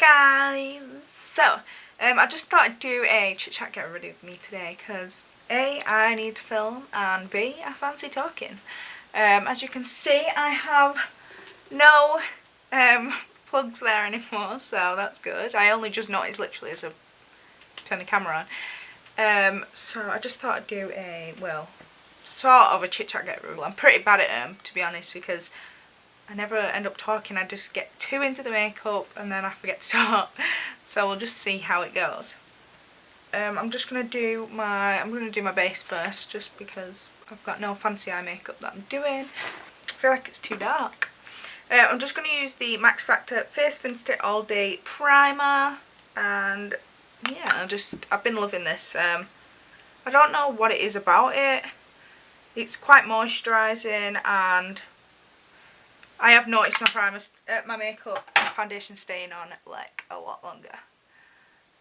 guys! So, I just thought I'd do a chit chat get ready with me today because A, I need to film, and B, I fancy talking. As you can see, I have no plugs there anymore, so that's good. I only just noticed literally as I turned the camera on. So I just thought I'd do a, well, sort of a chit chat get ready. I'm pretty bad at them, to be honest, because I never end up talking. I just get too into the makeup and then I forget to talk. So we'll just see how it goes. I'm gonna do my base first, just because I've got no fancy eye makeup that I'm doing. I feel like it's too dark. I'm just gonna use the Max Factor Face Finster All Day Primer, and yeah, I've been loving this. I don't know what it is about it. It's quite moisturising, and I have noticed my makeup and foundation staying on like a lot longer.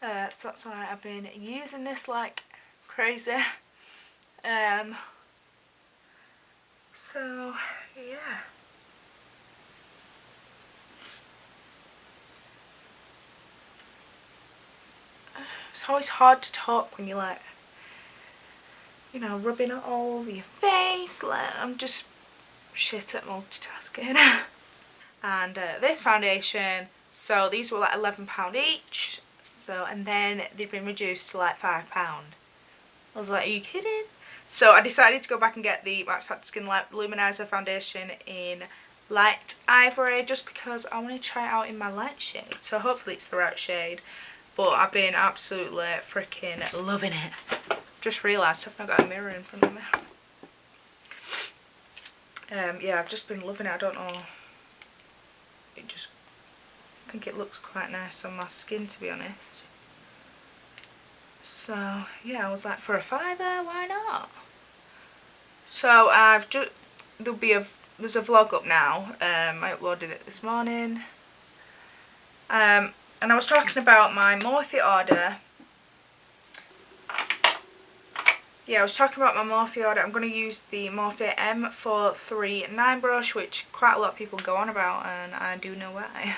So that's why I've been using this like crazy. So yeah. It's always hard to talk when you're like, you know, rubbing it all over your face. Like, I'm just shit at multitasking. And this foundation, so these were like £11 each, so, and then they've been reduced to like £5. I was like, are you kidding? So I decided to go back and get the Max Factor Skin Light Luminizer foundation in Light Ivory, just because I want to try it out in my light shade. So hopefully it's the right shade, but I've been absolutely freaking loving it. Just realised I've not got a mirror in front of me. Yeah, I've just been loving it. I don't know. I think it looks quite nice on my skin, to be honest. So yeah, I was like, for a £5, why not? So there's a vlog up now. I uploaded it this morning. And I was talking about my Morphe order. Yeah, I was talking about my Morphe order. I'm going to use the Morphe M439 brush, which quite a lot of people go on about, and I do know why.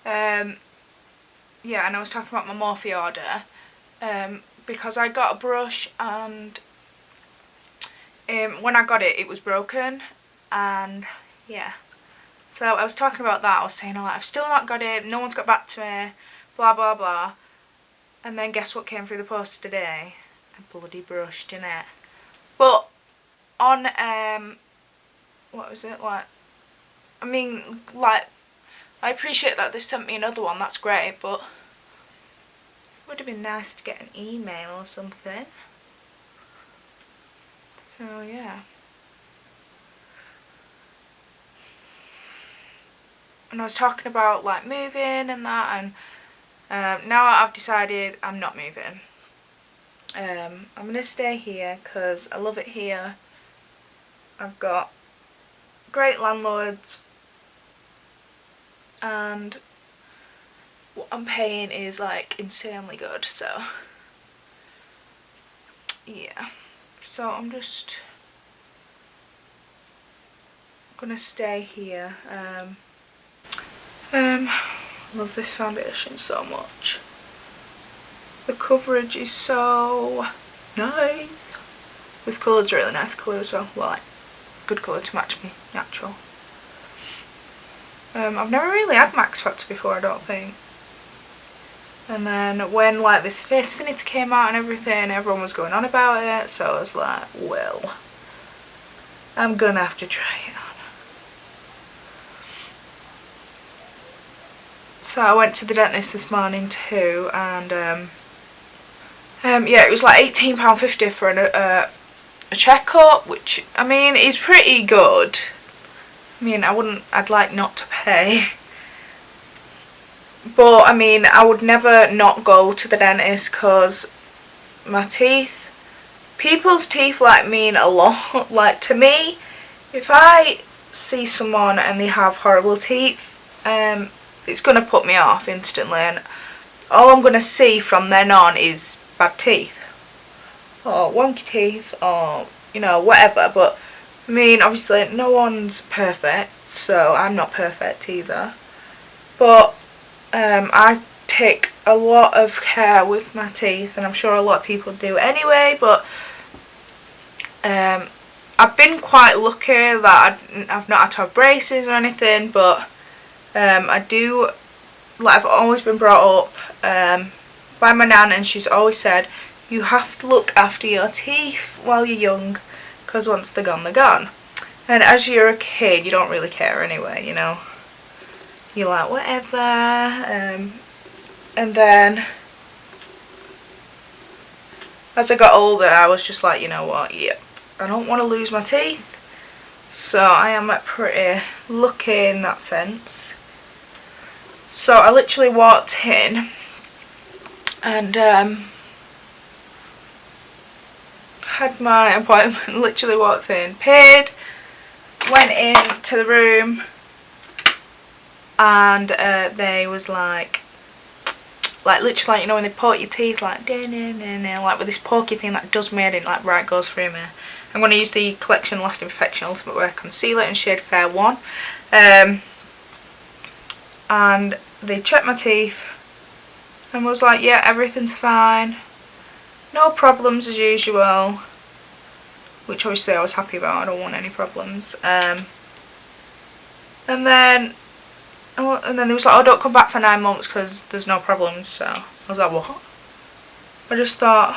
Yeah, and I was talking about my Morphe order, because I got a brush, and when I got it, it was broken, and yeah. So I was talking about that. I was saying, like, I've still not got it, no one's got back to me, blah blah blah. And then guess what came through the post today? A bloody brush, didn't it? But on what was it like? I mean, like, I appreciate that they've sent me another one. That's great, but it would have been nice to get an email or something. So yeah. And I was talking about like moving and that, and now I've decided I'm not moving. I'm going to stay here because I love it here. I've got great landlords, and what I'm paying is like insanely good, so yeah. So I'm just gonna stay here. Love this foundation so much. The coverage is so nice. This colour's really nice colour as well. Well, like, good colour to match me natural. I've never really had Max Factor before, I don't think. And then when like this Face Finiter came out and everything, everyone was going on about it, so I was like, well, I'm gonna have to try it on. So I went to the dentist this morning too, and yeah, it was like £18.50 for a checkup, which, I mean, is pretty good. I mean, I'd like not to pay. But, I mean, I would never not go to the dentist because my teeth, people's teeth, like, mean a lot. Like, to me, if I see someone and they have horrible teeth, it's going to put me off instantly, and all I'm going to see from then on is bad teeth. Or wonky teeth, or, you know, whatever. But, I mean, obviously, no one's perfect, so I'm not perfect either. But I take a lot of care with my teeth, and I'm sure a lot of people do anyway, but I've been quite lucky that I've not had to have braces or anything, but I do, like, I've always been brought up by my nan, and she's always said you have to look after your teeth while you're young, because once they're gone, they're gone. And as you're a kid, you don't really care anyway, you know. You're like, whatever. And then as I got older, I was just like, you know what, yep, I don't want to lose my teeth. So I am pretty lucky in that sense. So I literally walked in and had my appointment, literally walked in, paid, went into the room, and they was like literally, like, you know when they poke your teeth, like like with this pokey thing that does me, I didn't like right goes through me. I'm going to use the Collection Lasting Perfection Ultimate Wear Concealer in shade Fair 1. And they checked my teeth and was like, yeah, everything's fine, no problems as usual, which obviously I was happy about. I don't want any problems. And then they was like, oh, don't come back for 9 months because there's no problems. So I was like, what? I just thought,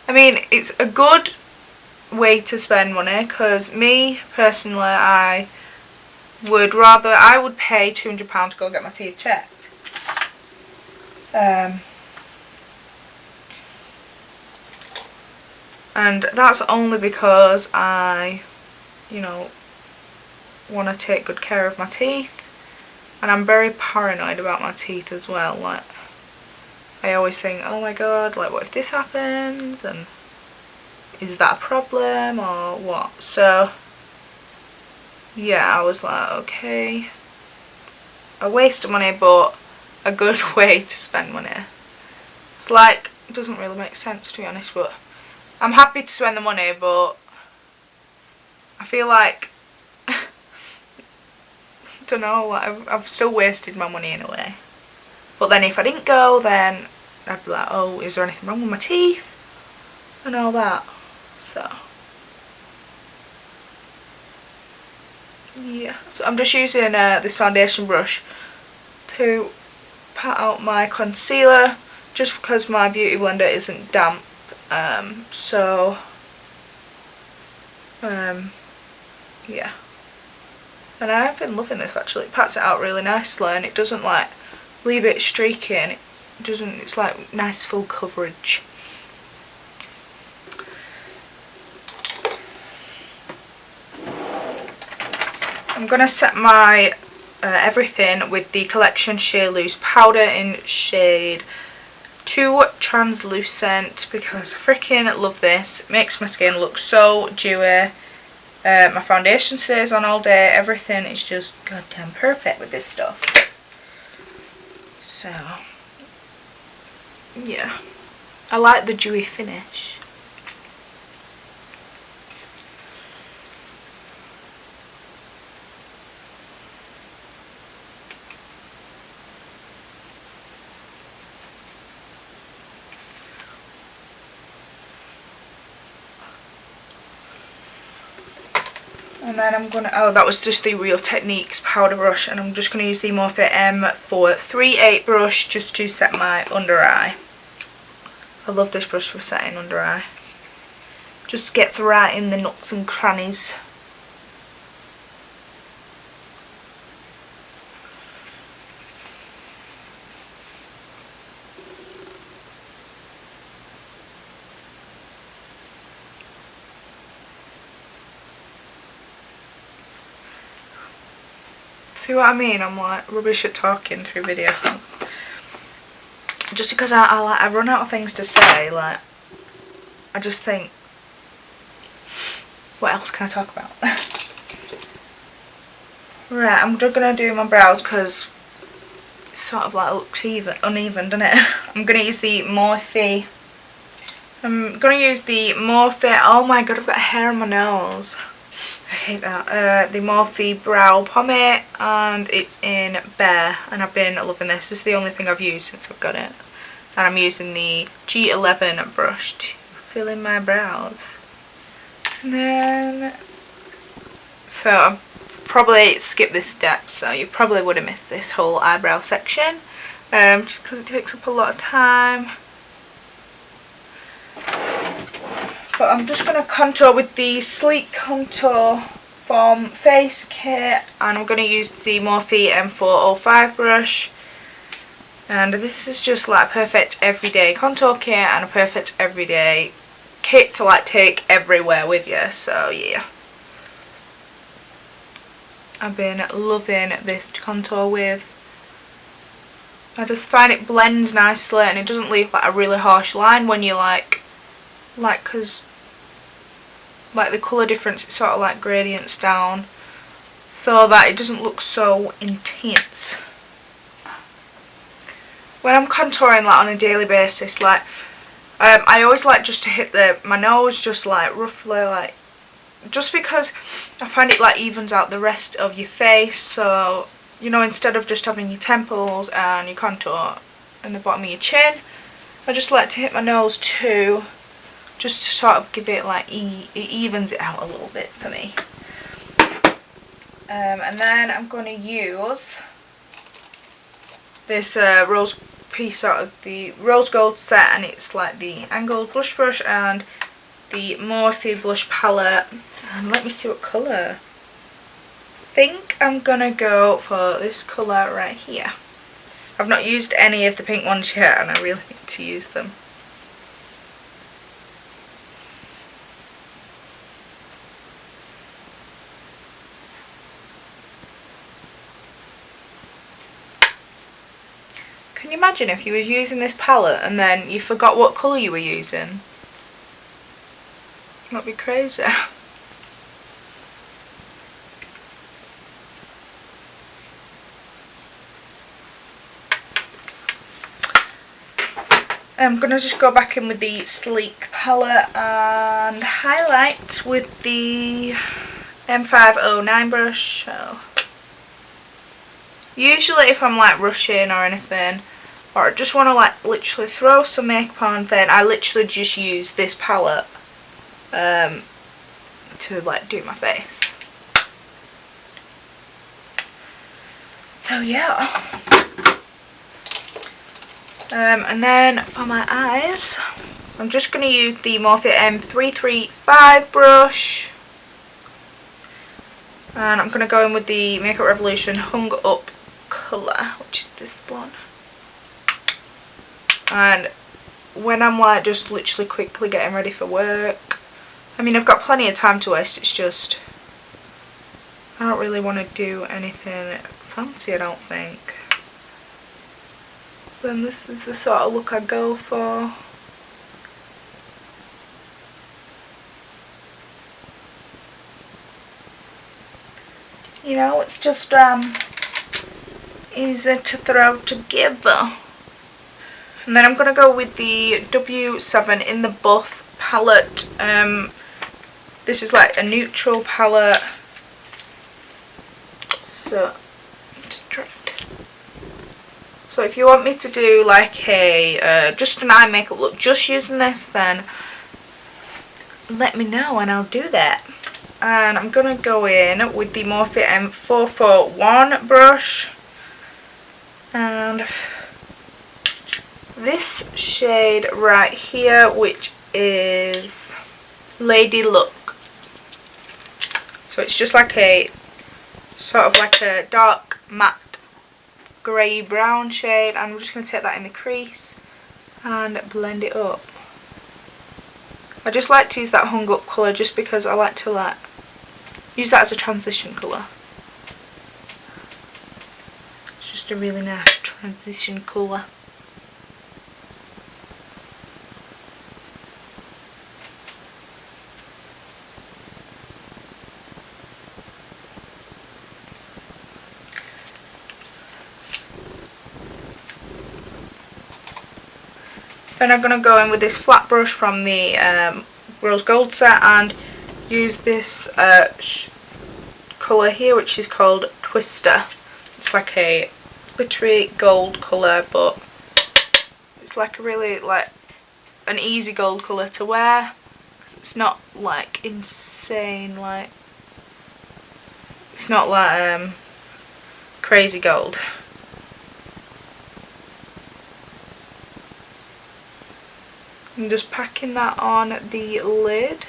I mean, it's a good way to spend money, because me personally, I would pay £200 to go get my teeth checked. And that's only because I, you know, want to take good care of my teeth, and I'm very paranoid about my teeth as well. Like, I always think, oh my god, like, what if this happens, and is that a problem or what? So yeah, I was like, okay, a waste of money, but a good way to spend money. It's like, it doesn't really make sense, to be honest, but I'm happy to spend the money, but I feel like I don't know, like, I've still wasted my money in a way. But then if I didn't go, then I'd be like, oh, is there anything wrong with my teeth and all that. So yeah, so I'm just using this foundation brush to pat out my concealer, just because my beauty blender isn't damp. Yeah, and I've been loving this actually. It pats it out really nicely, and it doesn't like leave it streaky, and it doesn't, it's like nice full coverage. I'm gonna set my everything with the Collection Sheer Loose powder in shade 2 Translucent, because I freaking love this. It makes my skin look so dewy. My foundation stays on all day. Everything is just goddamn perfect with this stuff. So yeah, I like the dewy finish. And then I'm gonna, oh, that was just the Real Techniques powder brush, and I'm just gonna use the Morphe M438 brush just to set my under eye. I love this brush for setting under eye. Just gets right in the nooks and crannies. See what I mean? I'm like rubbish at talking through videos. Just because I run out of things to say, like, I just think, what else can I talk about? Right, I'm just going to do my brows because it sort of like looks uneven, doesn't it? I'm going to use the Morphe. Oh my god, I've got hair on my nose. I hate that. The Morphe Brow Pomade, and it's in Bear, and I've been loving this. This is the only thing I've used since I've got it. And I'm using the G11 brush to fill in my brows. And then, so I've probably skipped this step, so you probably would have missed this whole eyebrow section, just because it takes up a lot of time. But I'm just going to contour with the Sleek Contour from Face Kit, and I'm going to use the Morphe M405 brush. And this is just like a perfect everyday contour kit and a perfect everyday kit to like take everywhere with you. So yeah, I've been loving this to contour with. I just find it blends nicely and it doesn't leave like a really harsh line when you like because like the colour difference, it sort of like gradients down so that it doesn't look so intense. When I'm contouring like on a daily basis, like I always like just to hit my nose just like roughly, like just because I find it like evens out the rest of your face. So you know, instead of just having your temples and your contour and the bottom of your chin, I just like to hit my nose too, just to sort of give it like it evens it out a little bit for me. And then I'm going to use this rose piece out of the rose gold set, and it's like the angled blush brush and the Morphe blush palette. And let me see what colour. I think I'm gonna go for this colour right here. I've not used any of the pink ones yet and I really need to use them. Can you imagine if you were using this palette and then you forgot what colour you were using? That'd be crazy. I'm going to just go back in with the Sleek palette and highlight with the M509 brush. So usually if I'm like rushing or anything, or I just want to like literally throw some makeup on, then I literally just use this palette to like do my face. So yeah. And then for my eyes, I'm just going to use the Morphe M335 brush. And I'm going to go in with the Makeup Revolution Hung Up colour, which is this one. And when I'm like just literally quickly getting ready for work, I mean I've got plenty of time to waste, it's just I don't really want to do anything fancy, I don't think. Then this is the sort of look I go for. You know, it's just easy to throw together. And then I'm going to go with the W7 in the Buff palette. This is like a neutral palette. So, so if you want me to do like a just an eye makeup look just using this, then let me know and I'll do that. And I'm going to go in with the Morphe M441 brush. And this shade right here, which is Lady Luck. So it's just like a sort of like a dark matte grey brown shade, and I'm just going to take that in the crease and blend it up. I just like to use that hung up colour just because I like to use that as a transition colour. It's just a really nice transition colour. Then I'm going to go in with this flat brush from the Rose Gold set and use this colour here, which is called Twister. It's like a glittery gold colour, but it's like a really like an easy gold colour to wear. It's not like insane, like it's not like crazy gold. I'm just packing that on the lid.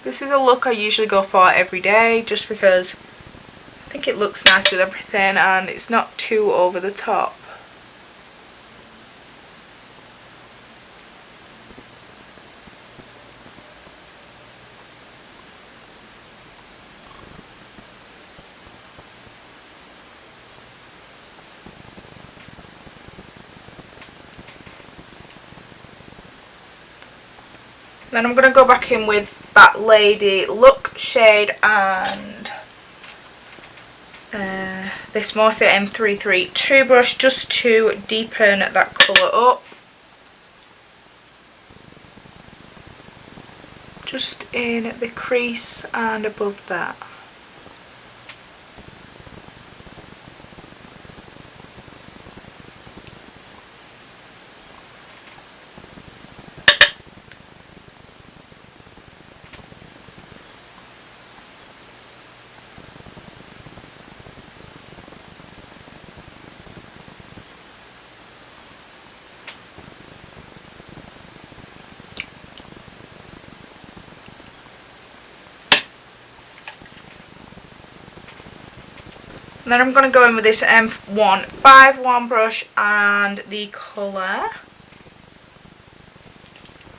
This is a look I usually go for every day, just because I think it looks nice with everything and it's not too over the top. Then I'm going to go back in with that Lady Look shade and this Morphe M332 brush, just to deepen that colour up. Just in the crease and above that. And then I'm going to go in with this M151 brush and the colour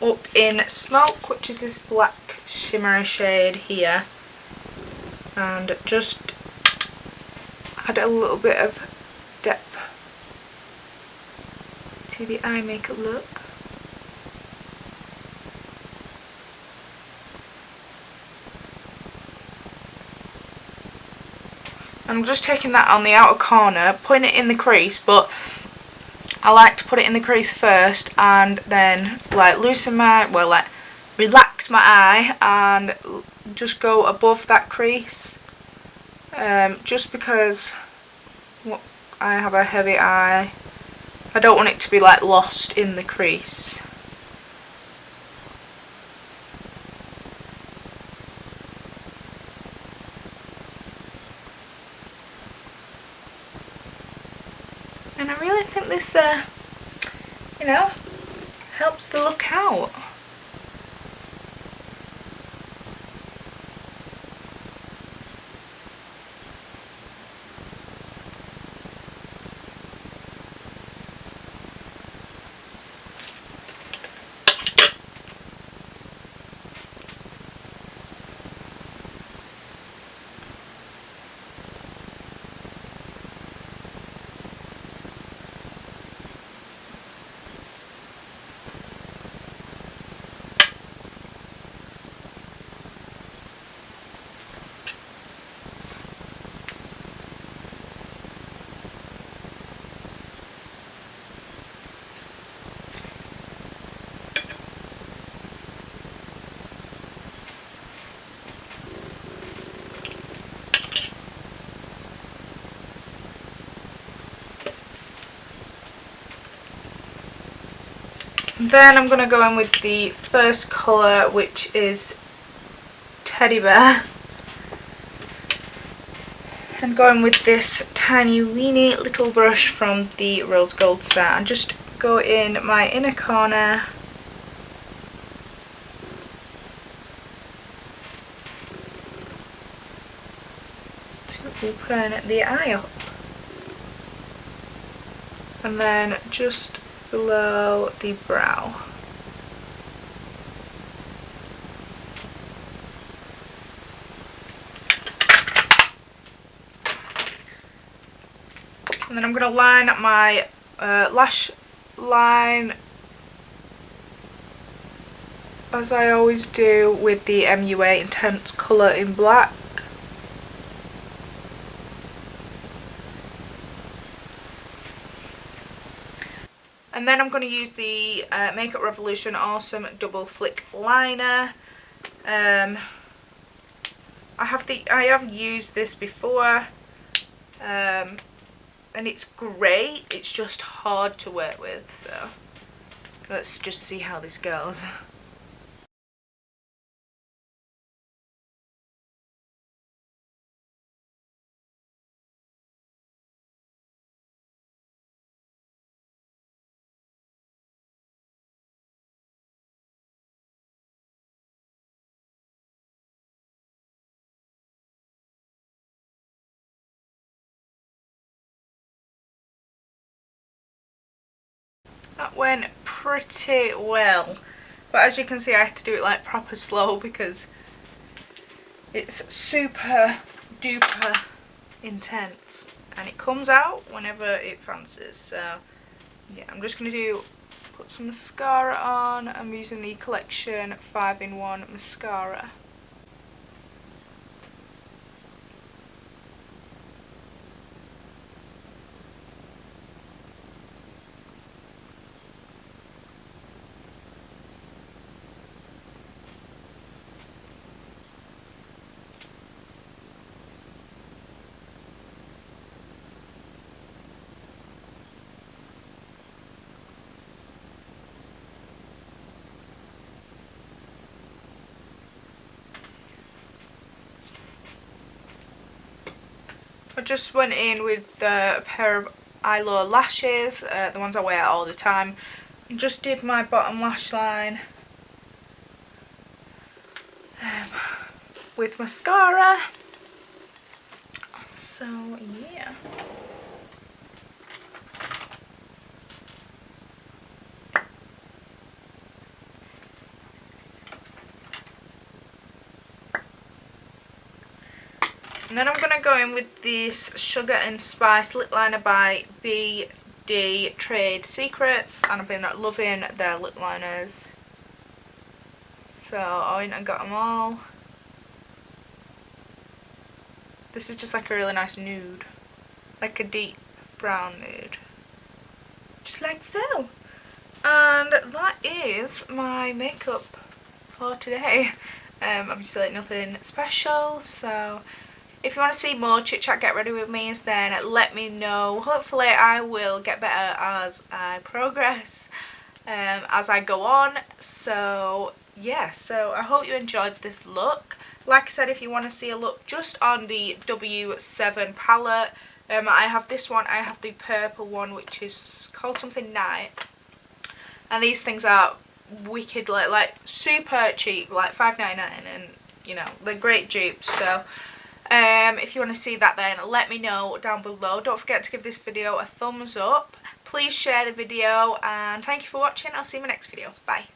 Up in Smoke, which is this black shimmery shade here, and just add a little bit of depth to the eye makeup look. I'm just taking that on the outer corner, putting it in the crease, but I like to put it in the crease first and then like loosen my, well, like relax my eye and just go above that crease, just because I have a heavy eye. I don't want it to be like lost in the crease. And I really think this, you know, helps the look out. Then I'm going to go in with the first colour, which is Teddy Bear, and go in with this tiny weeny little brush from the Rose Gold set and just go in my inner corner to open the eye up, and then just below the brow. And then I'm going to line up my lash line, as I always do, with the MUA Intense Colour in black. And then I'm going to use the Makeup Revolution Awesome Double Flick Liner I have used this before, and it's great. It's just hard to work with, so let's just see how this goes. That went pretty well, but as you can see I have to do it like proper slow because it's super duper intense and it comes out whenever it fancies. So yeah, I'm just going to put some mascara on. I'm using the Collection 5-in-1 mascara. I just went in with a pair of eyelash lashes, the ones I wear all the time. Just did my bottom lash line with mascara. So yeah. And then I'm going to go in with this Sugar and Spice lip liner by BD Trade Secrets, and I've been loving their lip liners. So I went and got them all. This is just like a really nice nude, like a deep brown nude, just like so. And that is my makeup for today. Obviously like nothing special, so if you want to see more chit chat get ready with me, then let me know. Hopefully I will get better as I progress, as I go on. So yeah, so I hope you enjoyed this look. Like I said, if you want to see a look just on the W7 palette, I have this one. I have the purple one, which is called something Night, and these things are wicked, like super cheap, like $5.99, and you know they're great dupes. So if you want to see that, then let me know down below. Don't forget to give this video a thumbs up. Please share the video, and thank you for watching. I'll see you in my next video. Bye.